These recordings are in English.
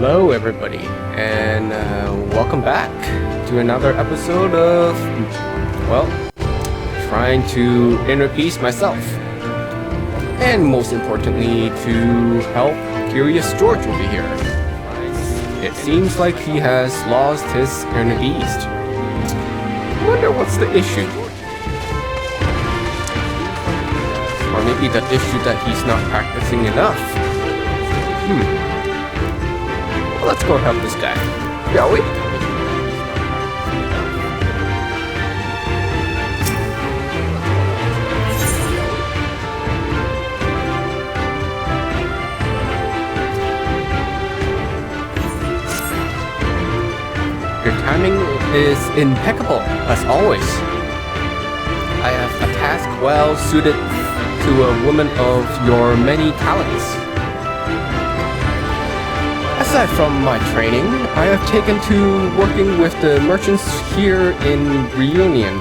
Hello everybody, and welcome back to another episode of, well, trying to inner peace myself. And most importantly, to help Curious George over here. It seems like he has lost his inner peace. I wonder what's the issue. Or maybe the issue that he's not practicing enough. Well, let's go help this guy, shall we? Your timing is impeccable, as always. I have a task well suited to a woman of your many talents. Aside from my training, I have taken to working with the merchants here in Reunion.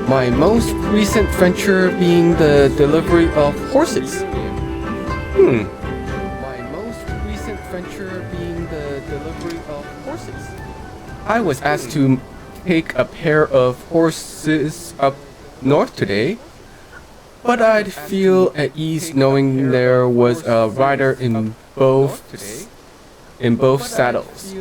My most recent venture being the delivery of horses. I was asked to take a pair of horses up north today, but I'd feel at ease knowing there was a rider in both saddles.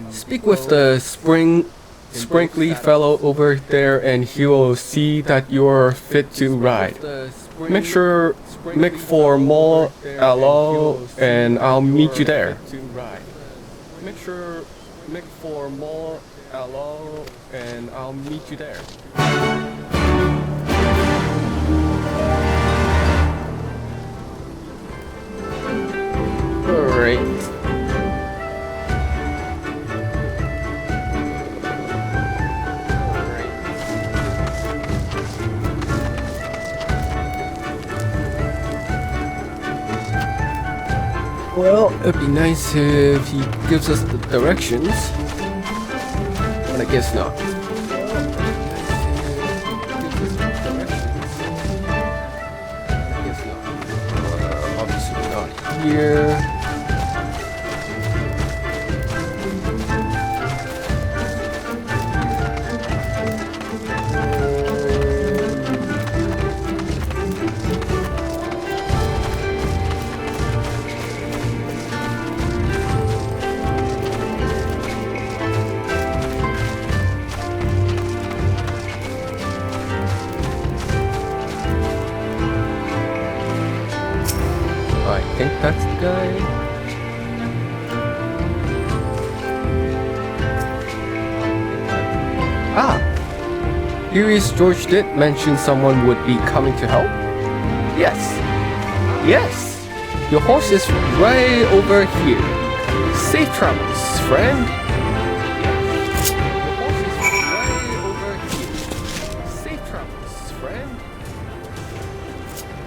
Speak with the sprinkly fellow over there and he will see that you're fit to ride. Make for more allow and I'll meet you there. Make for more allow and I'll meet you there. Alright. Well, it'd be nice if he gives us the directions, but I guess not. Obviously not here. I think that's the guy. Curious George did mention someone would be coming to help. Yes. Your horse is right over here. Safe travels, friend.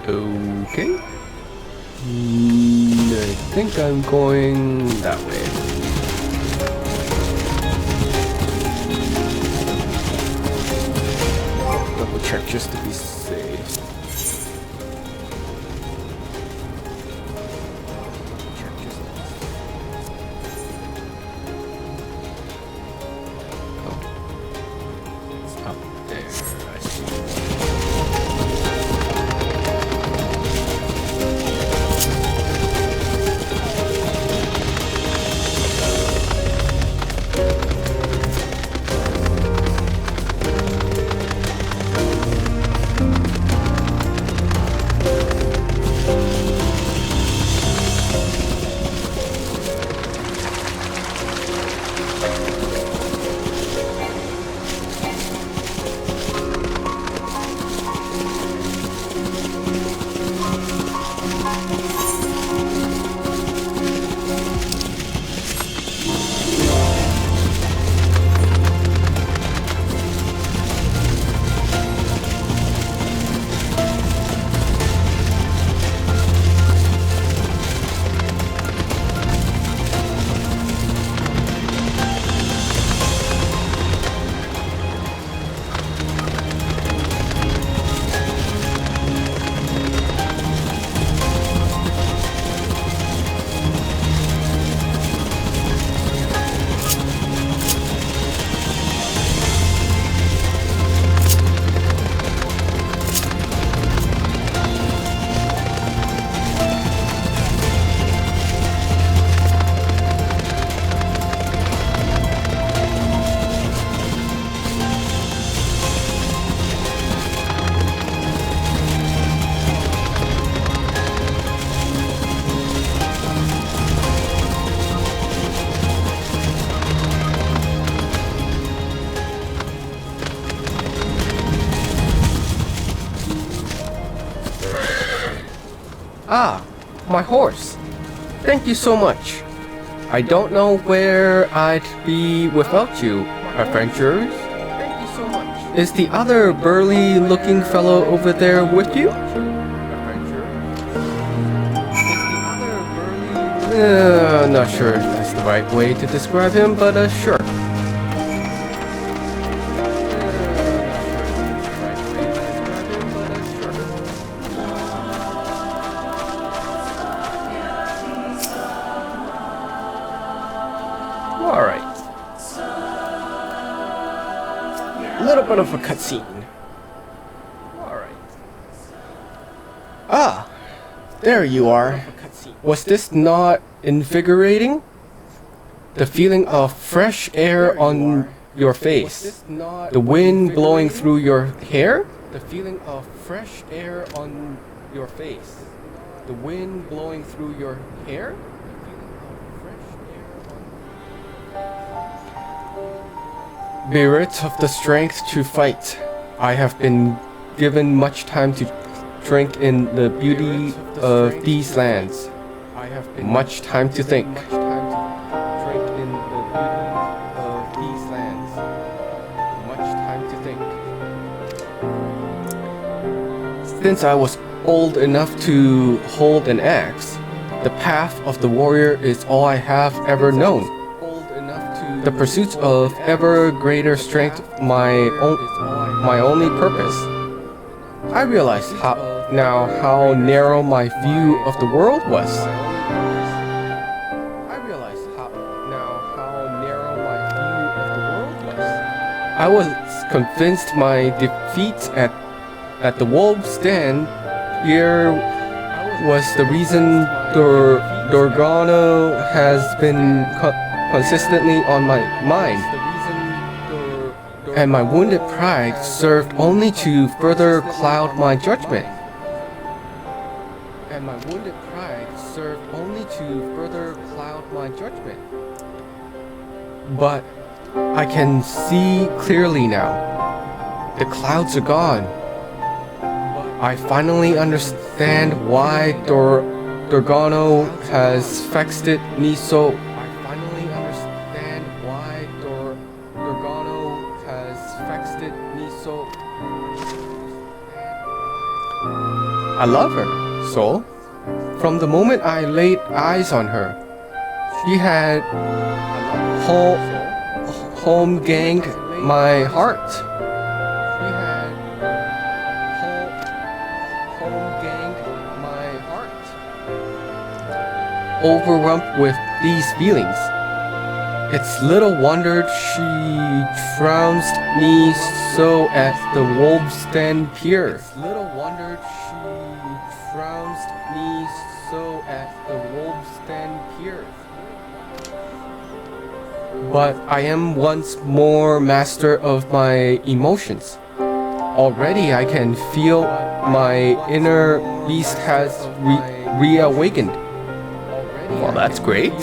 Okay. I think I'm going that way. Double check just to be safe. Oh. It's up there, I see. Ah, my horse. Thank you so much. I don't know where I'd be without you, adventurers. Thank you so much. Is the other burly-looking fellow over there with you? Not sure if that's the right way to describe him, but sure. Alright. A little bit of a cutscene. Alright. Ah, there you are. Was this not invigorating? The feeling of fresh air on your face. The wind blowing through your hair? The feeling of fresh air on your face. The wind blowing through your hair? Bereft of the strength to fight, I have been given much time to drink in the beauty of these lands. I have been much time to think. Since I was old enough to hold an axe, the path of the warrior is all I have ever known. The pursuit of ever greater strength, my only purpose. I realized now how narrow my view of the world was. I was convinced my defeat at the wolves' den here was the reason Dorgano has been consistently on my mind, and my wounded pride served only to further cloud my judgment. But I can see clearly now. The clouds are gone. I finally understand why Dorgano has vexed me so. I love her, Soul. From the moment I laid eyes on her, she had home ganged my heart. Overwhelmed with these feelings, it's little wonder she trounced me so at the wolves' den pier. But I am once more master of my emotions. Already I can feel my inner beast has reawakened. Well, that's great.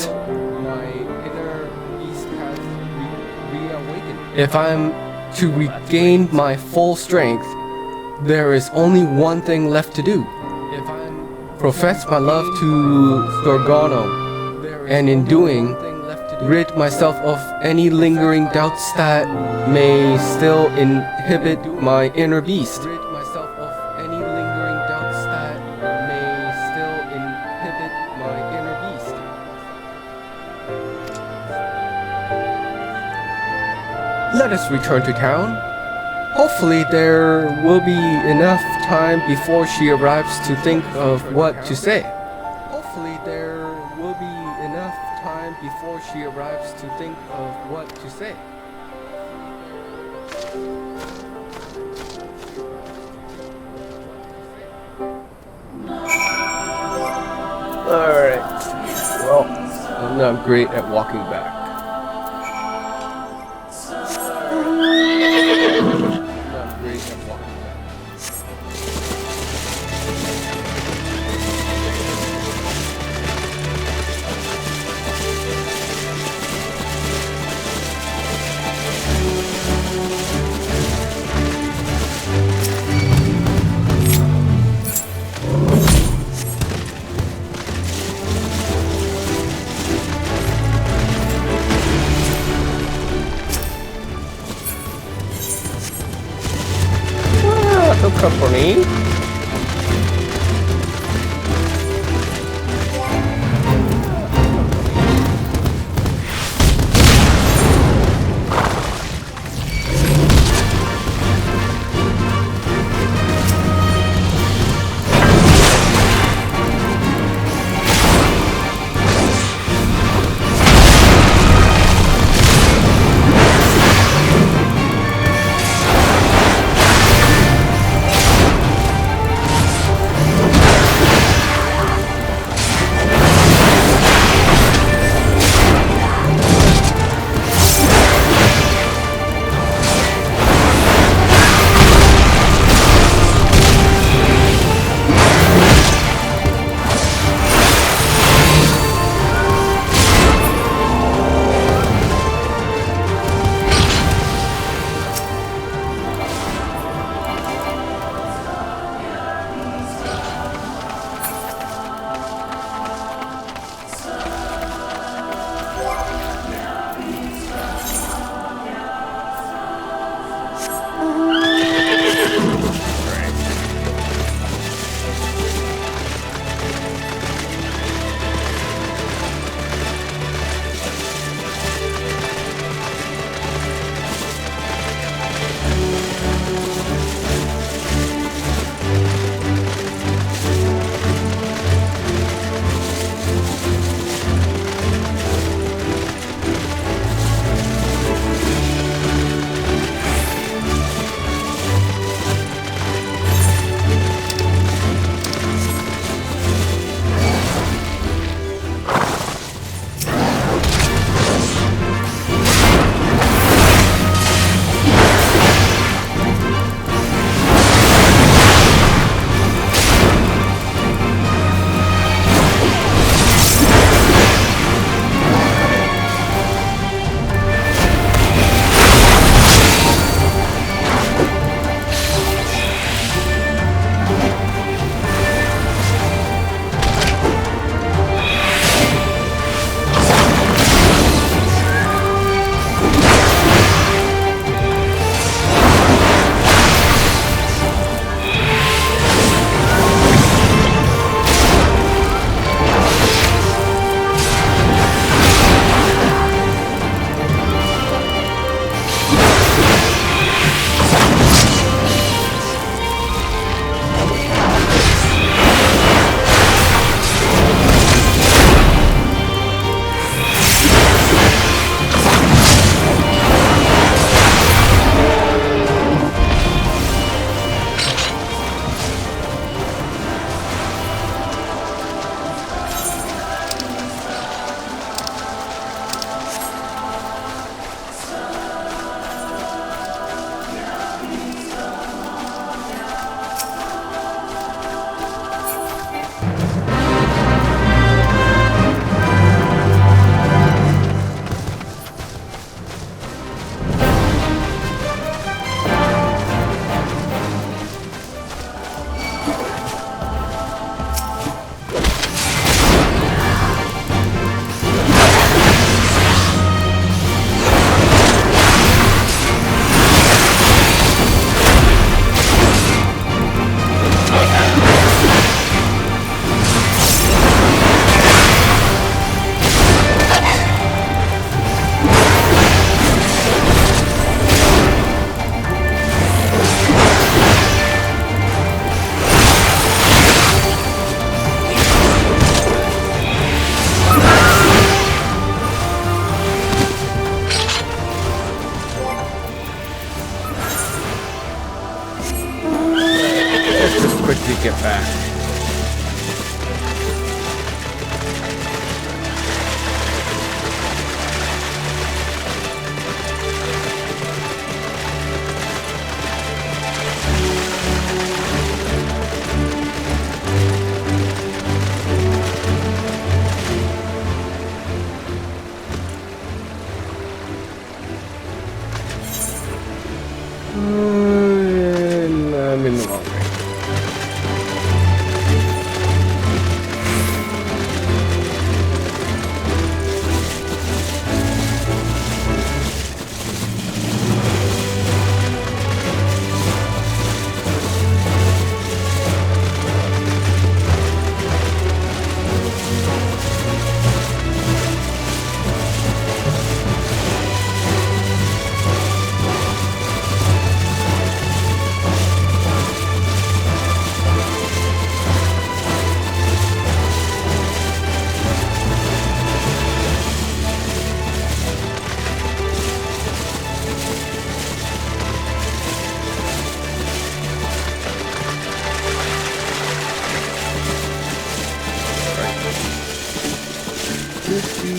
If I'm to regain my full strength, there is only one thing left to do. Profess my love to Dorgano, and in doing, rid myself of any lingering doubts that may still inhibit my inner beast. Let us return to town. Hopefully there will be enough time before she arrives to think of what to say. Alright. Well, I'm not great at walking back. company.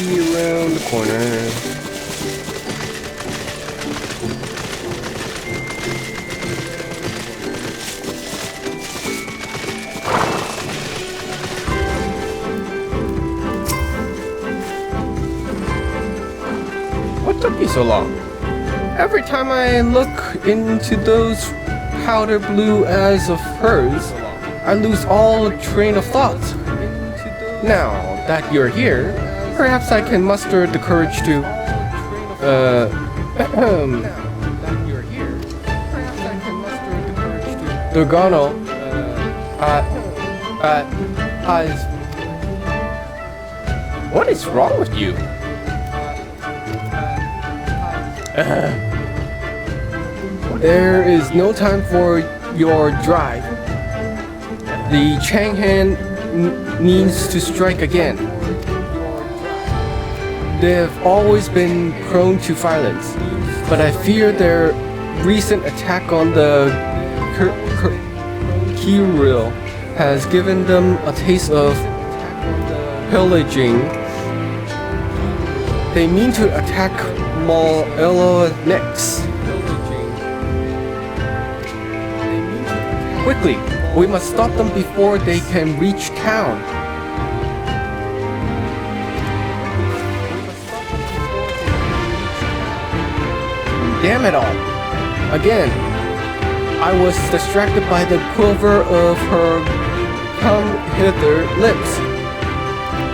around the corner. What took you so long? Every time I look into those powder blue eyes of hers, I lose all train of thought. Now that you're here, perhaps I can muster the courage to, Dorgano, what is wrong with you? There is no time for your drive. The Changhan needs to strike again. They've always been prone to violence, but I fear their recent attack on the Kirill has given them a taste of pillaging. They mean to attack Mal'ella next. Quickly, we must stop them before they can reach town. Damn it all. Again, I was distracted by the quiver of her come hither lips.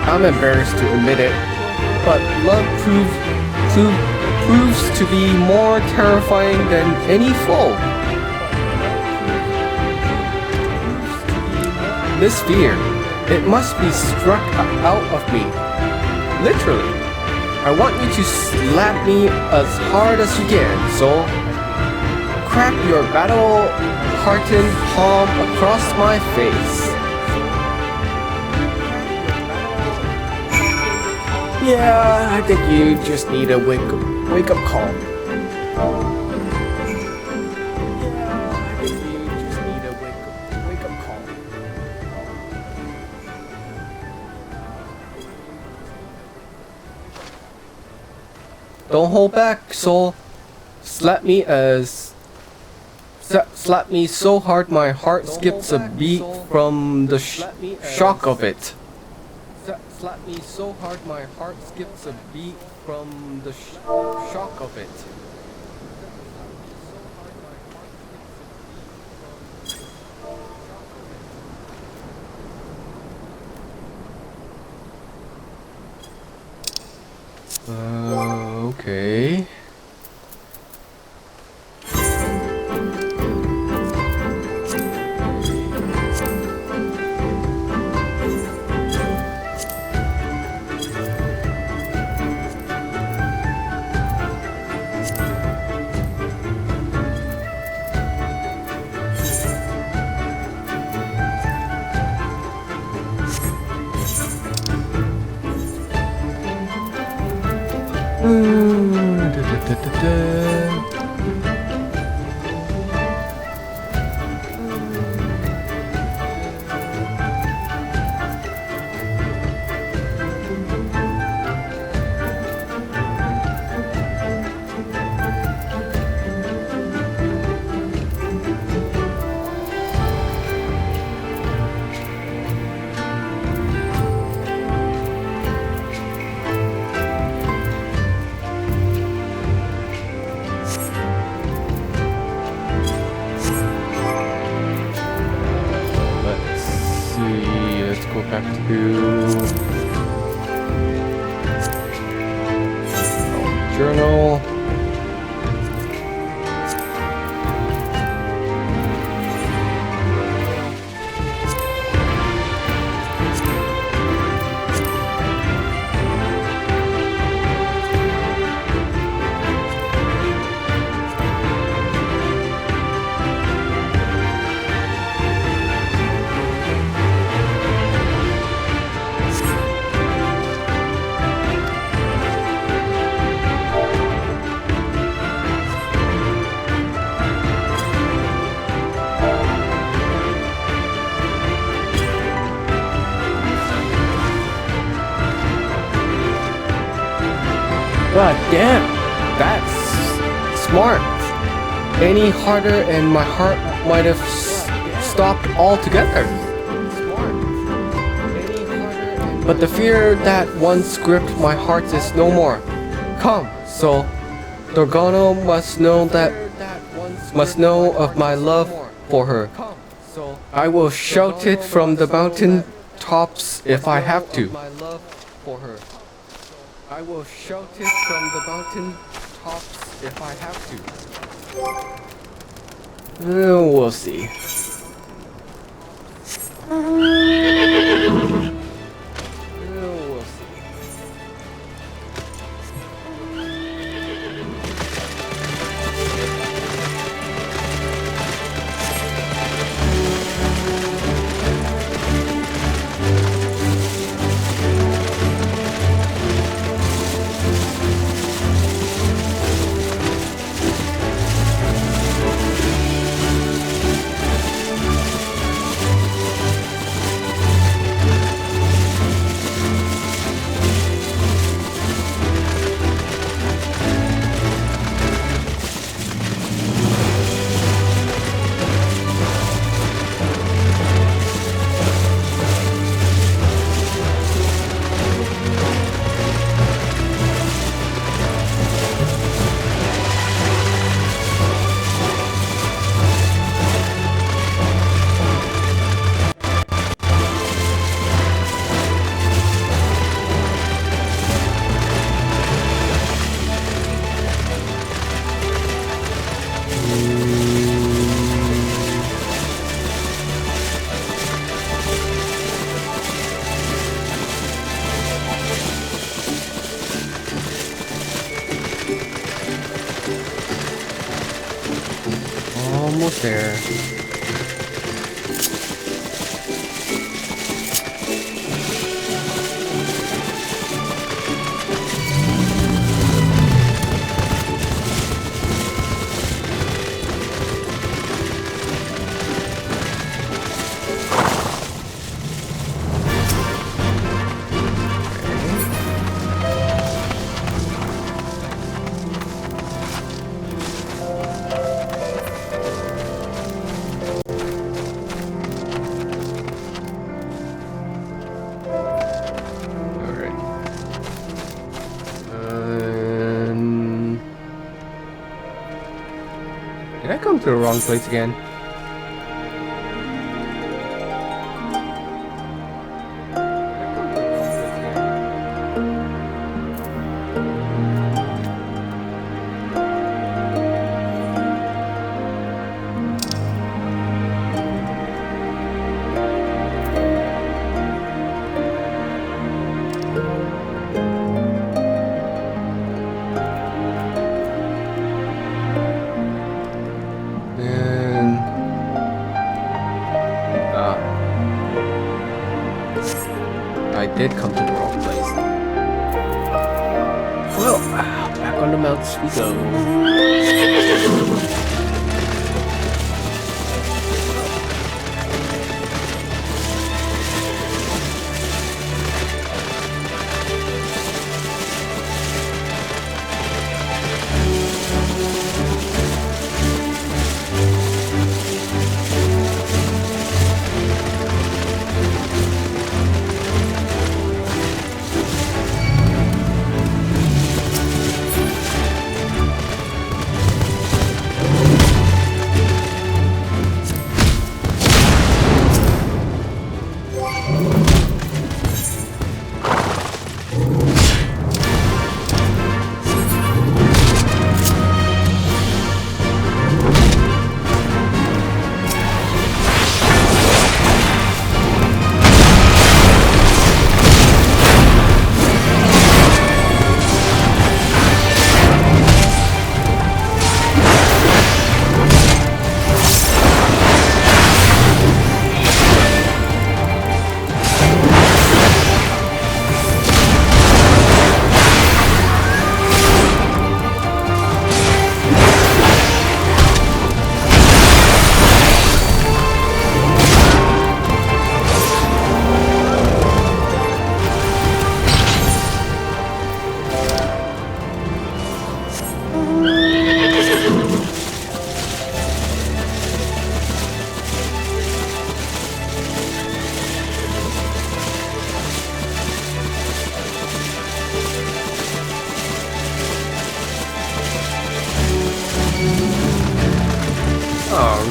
I'm embarrassed to admit it, but love proves to be more terrifying than any foe. This fear, it must be struck out of me. Literally. I want you to slap me as hard as you can, so crack your battle-hardened palm across my face. Yeah, I think you just need a wake-up call. Don't hold back, soul. Slap me so hard my heart skips a beat from the shock of it. Slap me so hard my heart skips a beat from the shock of it. Okay. Go back to journal. God damn, that's smart. Any harder and my heart might have stopped altogether. But the fear that once gripped my heart is no more. Come, soul. Dorgano must know of my love for her. I will shout it from the mountain tops if I have to. I will shout it from the mountain tops if I have to. We'll see. Almost there. Did I come to the wrong place again? I did come to the wrong place. Well, back on the mountains we go.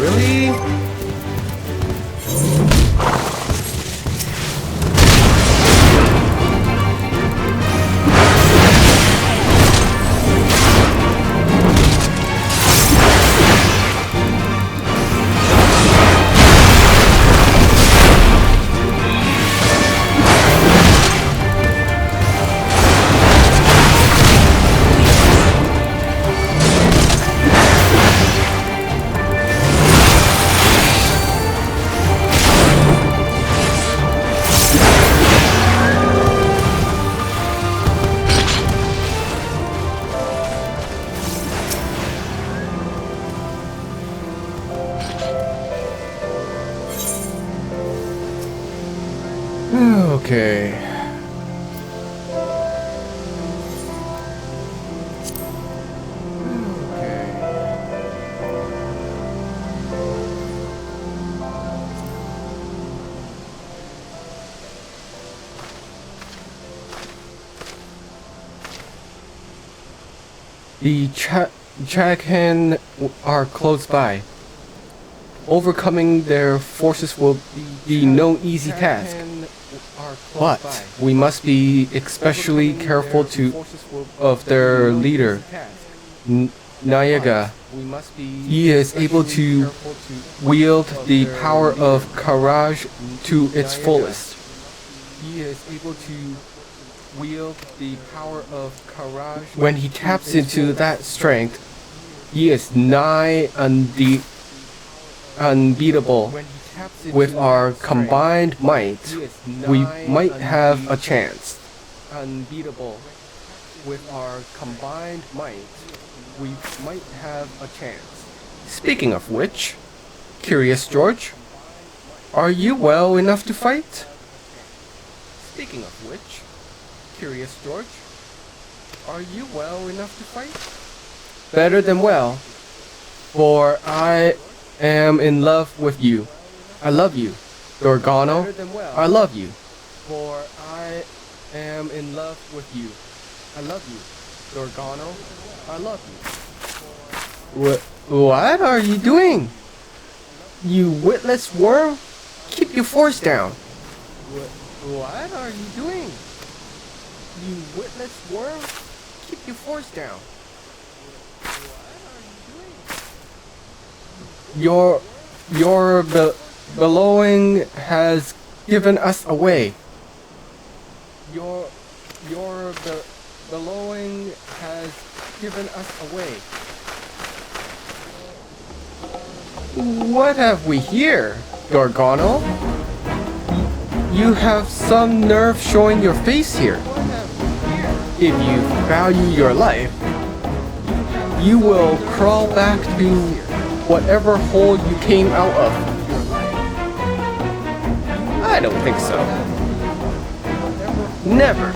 Really? Okay. The Chaghan are close by. Overcoming their forces will be no easy task. But we must be especially careful of their leader, Nayaga. He is able to wield the power of Karaj to its fullest. When he taps into that strength, he is nigh unbeatable. With our combined might, we might have a chance. Unbeatable. With our combined might, we might have a chance. Speaking of which, Curious George, are you well enough to fight? Speaking of which, Curious George, are you well enough to fight? Better than well, for I am in love with you. I love you, Dorgano. I love you. For I am in love with you. I love you, Dorgano. I love you. What are you doing? You witless worm? Keep your force down. What are you doing? You witless worm? Keep your force down. What are you doing? Bellowing has given us away. Your bellowing has given us away. What have we here, Gargano? You have some nerve showing your face here. If you value your life, you will crawl back to whatever hole you came out of. I don't think so. Never.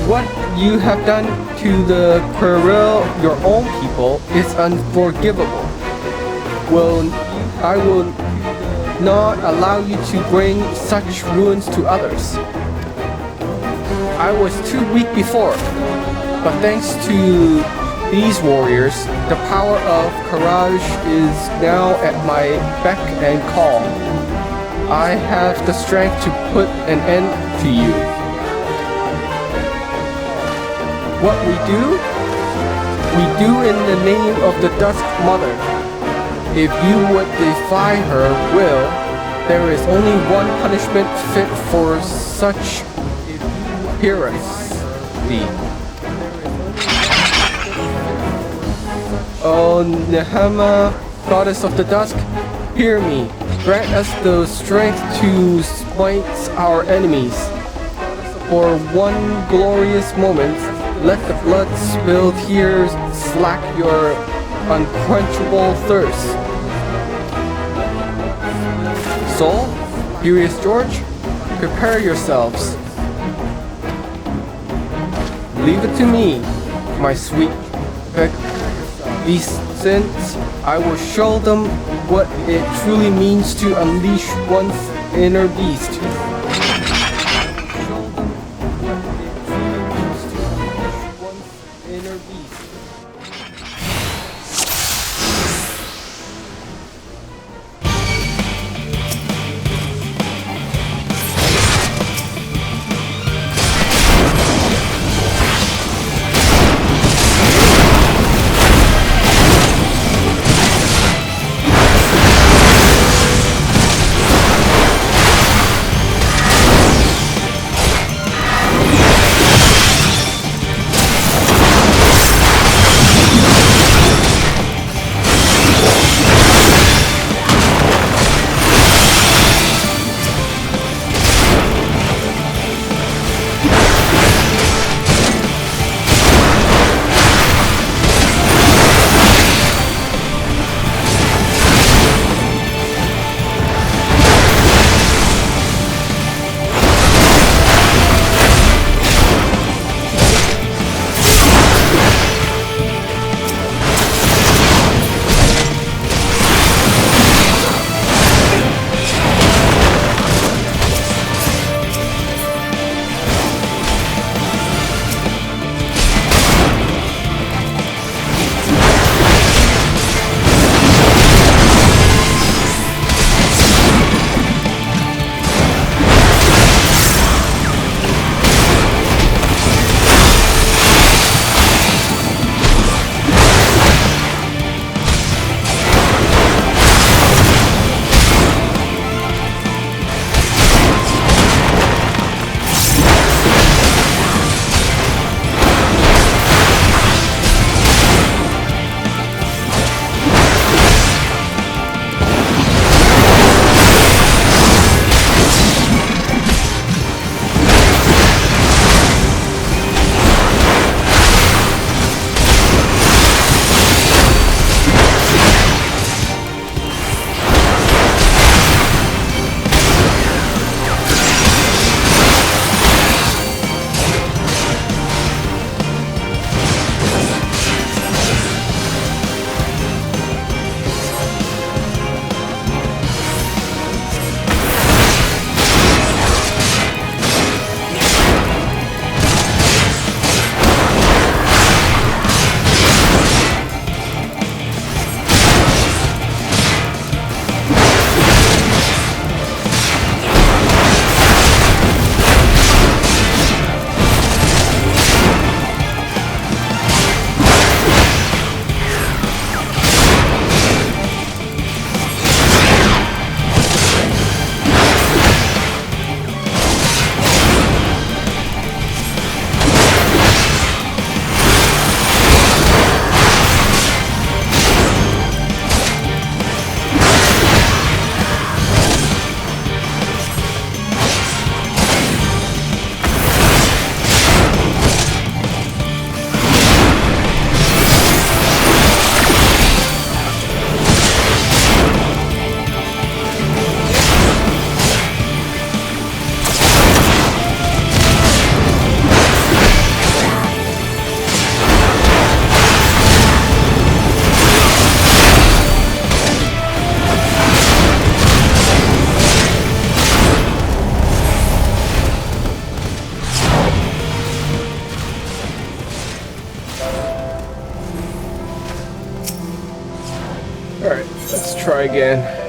What you have done to the Queril, your own people, is unforgivable. I will not allow you to bring such ruins to others. I was too weak before, but thanks to these warriors, the power of Karaj is now at my beck and call. I have the strength to put an end to you. What we do in the name of the Dusk Mother. If you would defy her will, there is only one punishment fit for such heresy. Oh, Nehema, goddess of the dusk, hear me. Grant us the strength to smite our enemies. For one glorious moment, let the blood spilled here slack your unquenchable thirst. Soul, Furious George, prepare yourselves. Leave it to me, my sweet beasts. I will show them what it truly means to unleash one's inner beast. Alright, let's try again.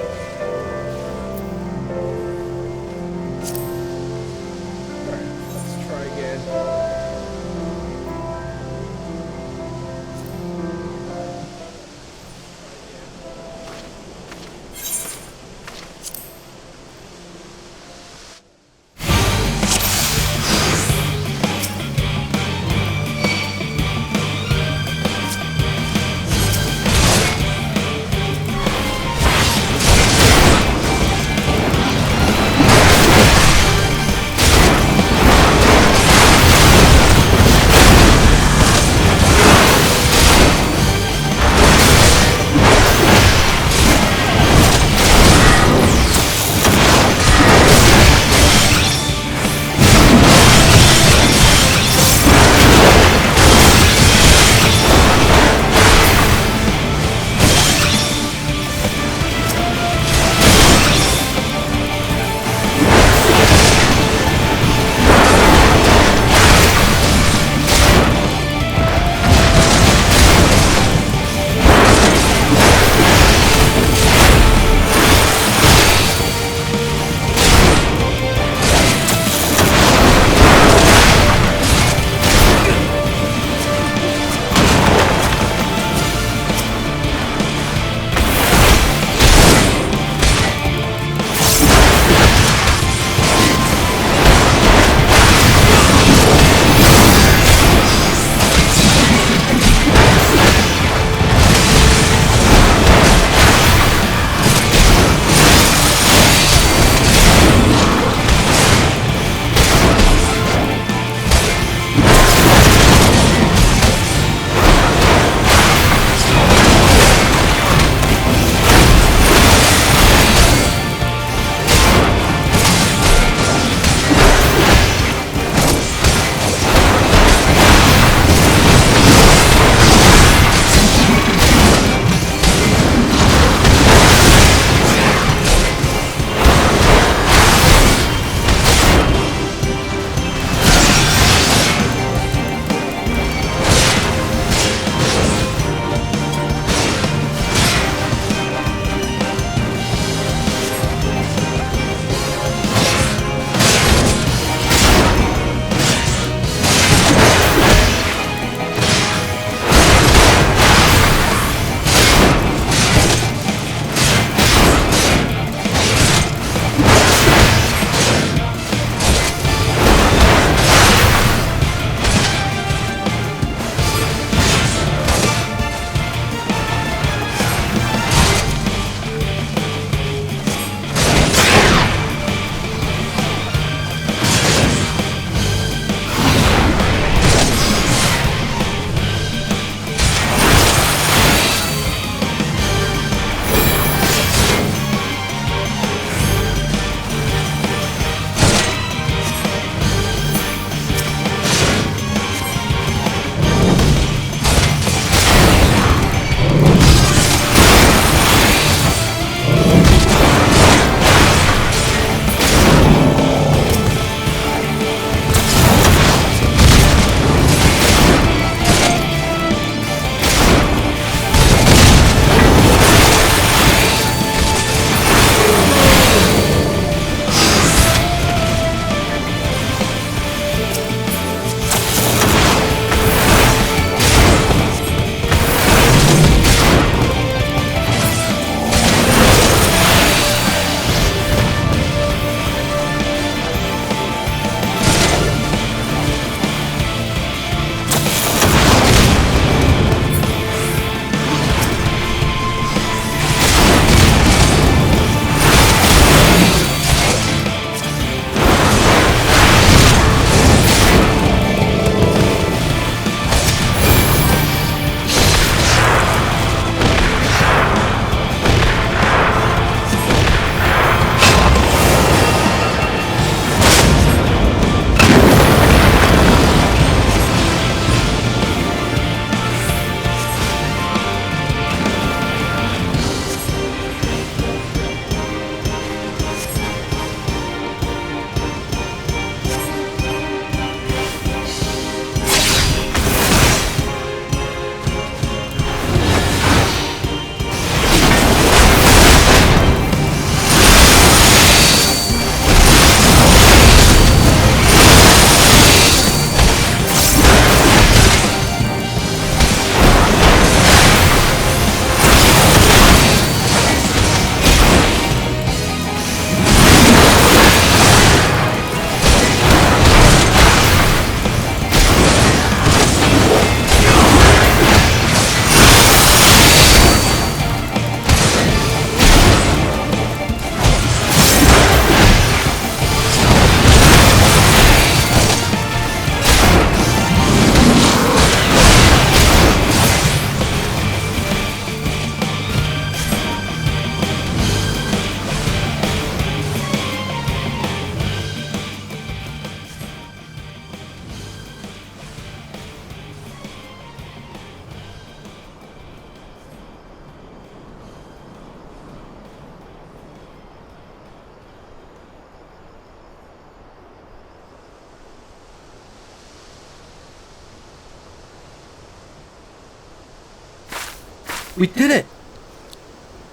We did it!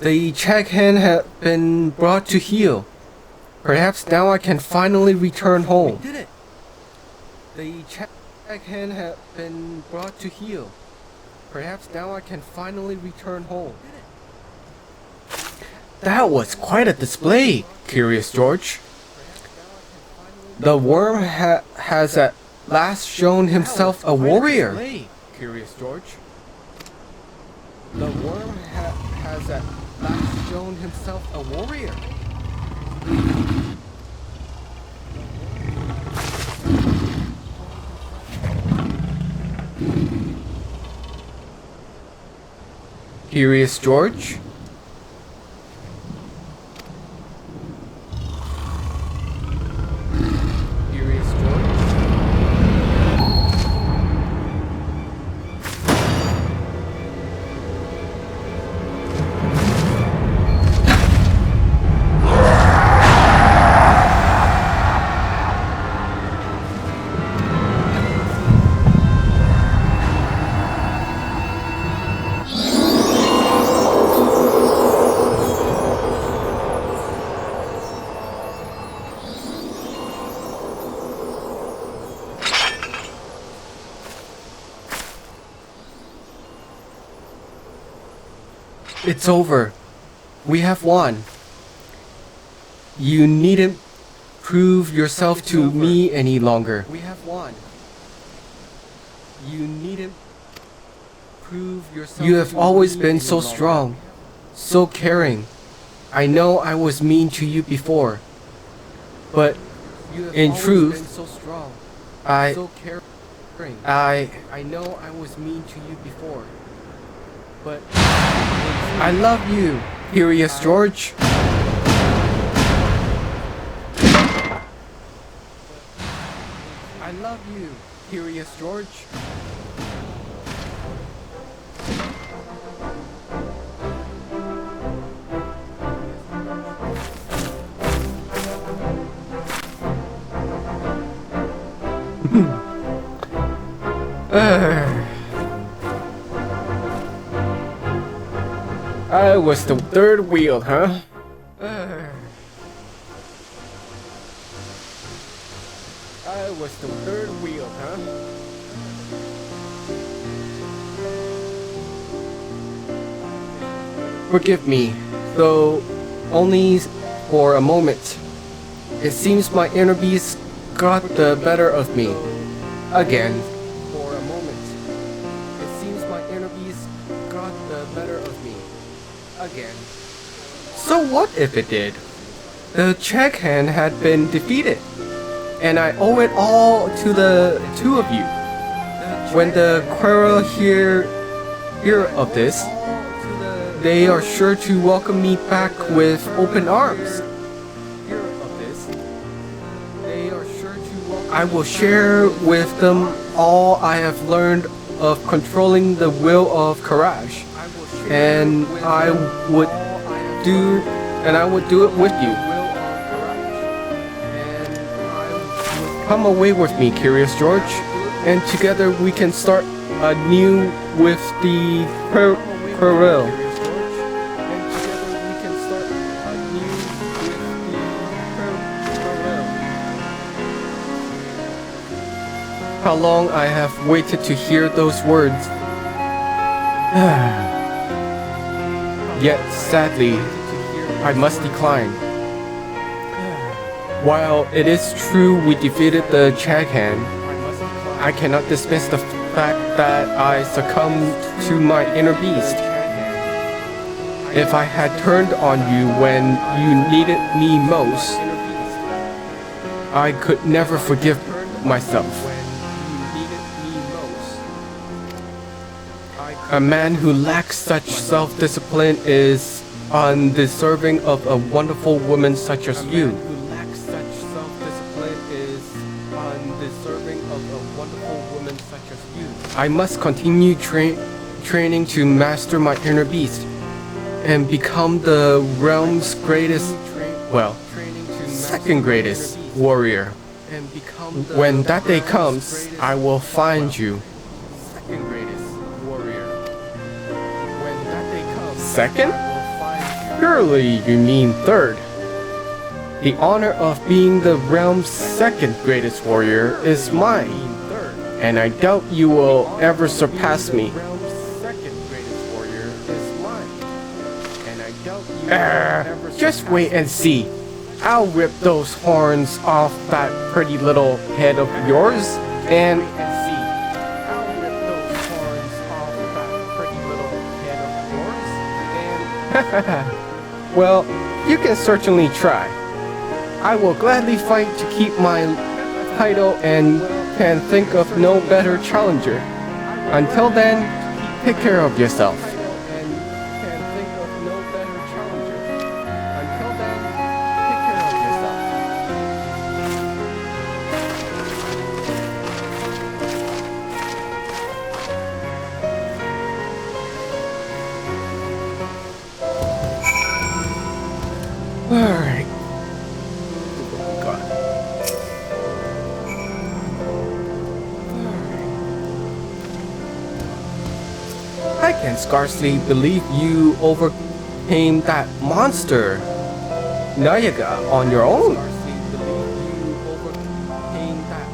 The check hand had been brought to heel. Perhaps now I can finally return home. We did it! The check hand had been brought to heel. Perhaps now I can finally return home. That was quite a display, Curious George. The worm has at last shown himself a warrior. Curious George. The worm has at last shown himself a warrior. Curious George. It's over. We have won. You needn't prove yourself to me any longer. We have won. You needn't prove yourself. You have always been so strong, so caring. I know I was mean to you before, but in truth, I know I was mean to you before, but I love you, Curious George. I love you, Curious George. I was the third wheel, huh? I was the third wheel, huh? Forgive me, though only for a moment. It seems my inner beast got the better of me. Again. For a moment. It seems my inner beast got the better of me. Again. So what if it did? The check hand had been defeated, and I owe it all to the two of you. When the Querra hear of this, they are sure to welcome me back with open arms. I will share with them all I have learned of controlling the will of Karash, and I would do it with you. Come away with me, Curious George, and together we can start anew with the Querelle. How long I have waited to hear those words. Yet, sadly, I must decline. While it is true we defeated the Chaghand, I cannot dismiss the fact that I succumbed to my inner beast. If I had turned on you when you needed me most, I could never forgive myself. A man who lacks such self-discipline is undeserving of a wonderful woman such as you. I must continue training to master my inner beast and become the realm's greatest, well, second greatest warrior. When that day comes, I will find you. Second greatest warrior. When that day second? Surely you mean third. The honor of being the realm's second greatest warrior is mine, and I doubt you will ever surpass me. Just wait and see. I'll rip those horns off that pretty little head of yours, and well, you can certainly try. I will gladly fight to keep my title and can think of no better challenger. Until then, take care of yourself. Alright. God. I can scarcely believe you overcame that monster, Nayaga, on your own.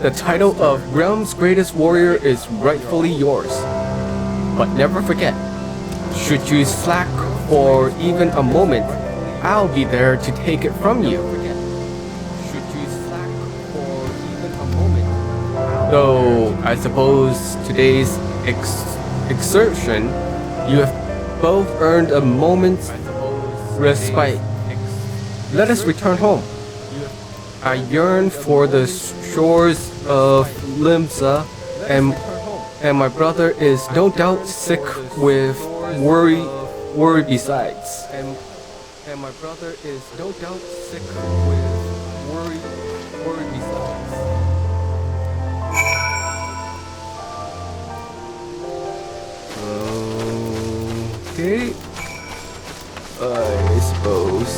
The title of Realm's Greatest Warrior is rightfully yours. But never forget, should you slack for even a moment, I'll be there to take it from you. Though I suppose today's exertion, you have both earned a moment's respite. Let us return home. I yearn for the shores of Limsa, and my brother is no doubt sick with worry besides. And my brother is no doubt sick with worry besides. Okay. I suppose.